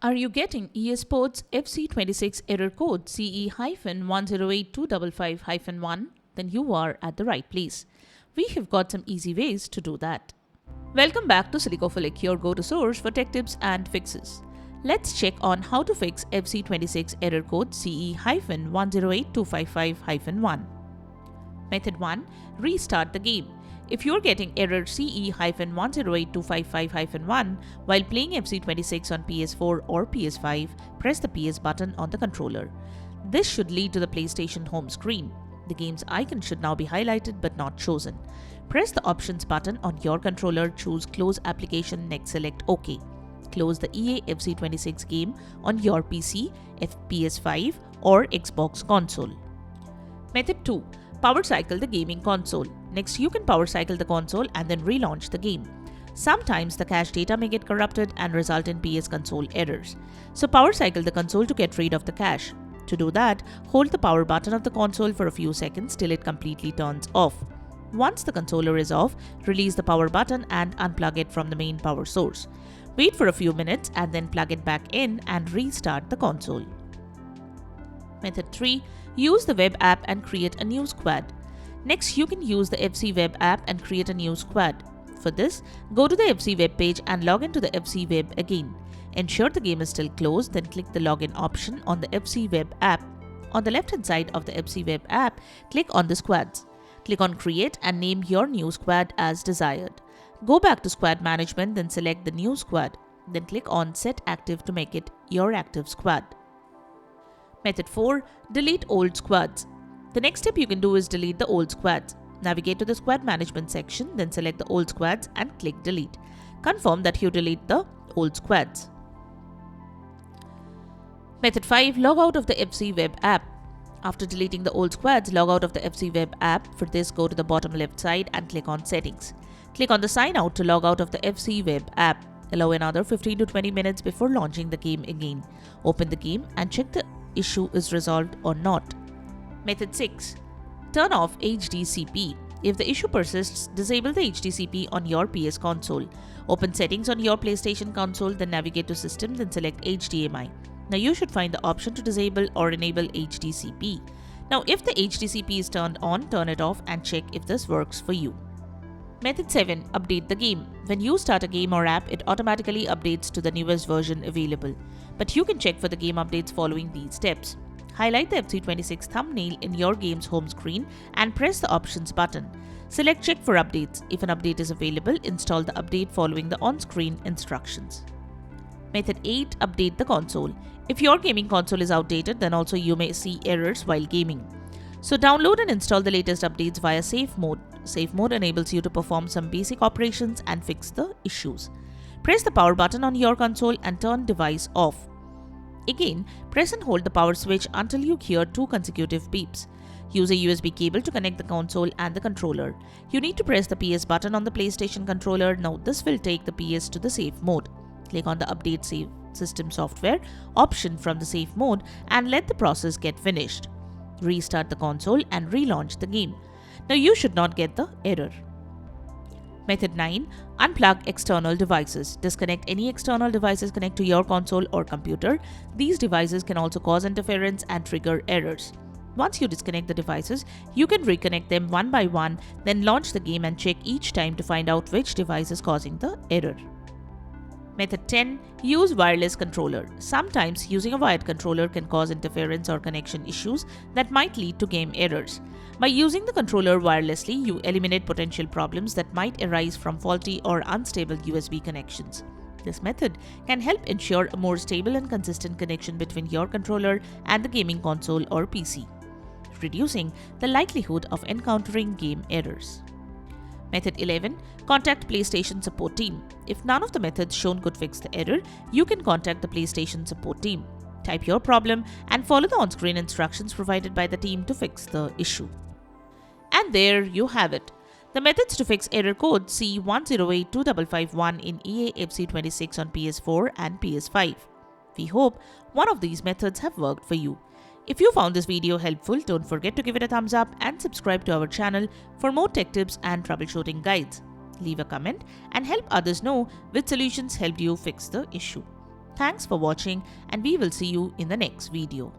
Are you getting EA Sports FC26 error code CE-108255-1? Then you are at the right place. We have got some easy ways to do that. Welcome back to Silicophilic, your go-to source for tech tips and fixes. Let's check on how to fix FC26 error code CE-108255-1. Method 1. Restart the game. If you're getting error CE-108255-1 while playing FC26 on PS4 or PS5, press the PS button on the controller. This should lead to the PlayStation home screen. The game's icon should now be highlighted but not chosen. Press the Options button on your controller, choose Close Application, next select OK. Close the EA FC26 game on your PC, PS5 or Xbox console. Method 2. Power cycle the gaming console. Next, you can power cycle the console and then relaunch the game. Sometimes the cache data may get corrupted and result in PS console errors. So power cycle the console to get rid of the cache. To do that, hold the power button of the console for a few seconds till it completely turns off. Once the controller is off, release the power button and unplug it from the main power source. Wait for a few minutes and then plug it back in and restart the console. Method 3. Use the web app and create a new squad. Next, you can use the FC web app and create a new squad. For this, go to the FC web page and log into the FC web again. Ensure the game is still closed, then click the login option on the FC web app. On the left hand side of the FC web app, click on the squads. Click on create and name your new squad as desired. Go back to squad management, then select the new squad. Then click on set active to make it your active squad. Method 4. Delete old squads. The next step you can do is delete the old squads. Navigate to the squad management section, then select the old squads and click delete. Confirm that you delete the old squads. Method 5. Log out of the FC web app. After deleting the old squads, log out of the FC web app. For this, go to the bottom left side and click on settings. Click on the sign out to log out of the FC web app. Allow another 15 to 20 minutes before launching the game again. Open the game and check the issue is resolved or not. Method 6. Turn off HDCP. If the issue persists, disable the HDCP on your PS console. Open settings on your PlayStation console, then navigate to system, then select HDMI. Now you should find the option to disable or enable HDCP. Now if the HDCP is turned on, turn it off and check if this works for you. Method 7. Update the game. When you start a game or app, it automatically updates to the newest version available. But you can check for the game updates following these steps. Highlight the FC26 thumbnail in your game's home screen and press the Options button. Select Check for updates. If an update is available, install the update following the on-screen instructions. Method 8. Update the console. If your gaming console is outdated, then also you may see errors while gaming. So download and install the latest updates via Safe Mode. Safe Mode enables you to perform some basic operations and fix the issues. Press the power button on your console and turn device off. Again, press and hold the power switch until you hear 2 consecutive beeps. Use a USB cable to connect the console and the controller. You need to press the PS button on the PlayStation controller. Now this will take the PS to the safe mode. Click on the Update Save System Software option from the safe mode and let the process get finished. Restart the console and relaunch the game. Now you should not get the error. Method 9. Unplug external devices. Disconnect any external devices connected to your console or computer. These devices can also cause interference and trigger errors. Once you disconnect the devices, you can reconnect them one by one, then launch the game and check each time to find out which device is causing the error. Method 10. Use wireless controller. Sometimes using a wired controller can cause interference or connection issues that might lead to game errors. By using the controller wirelessly, you eliminate potential problems that might arise from faulty or unstable USB connections. This method can help ensure a more stable and consistent connection between your controller and the gaming console or PC, reducing the likelihood of encountering game errors. Method 11. Contact PlayStation support team. If none of the methods shown could fix the error, you can contact the PlayStation support team. Type your problem and follow the on-screen instructions provided by the team to fix the issue. And there you have it. The methods to fix error code C108255-1 in EA FC26 on PS4 and PS5. We hope one of these methods have worked for you. If you found this video helpful, don't forget to give it a thumbs up and subscribe to our channel for more tech tips and troubleshooting guides. Leave a comment and help others know which solutions helped you fix the issue. Thanks for watching and we will see you in the next video.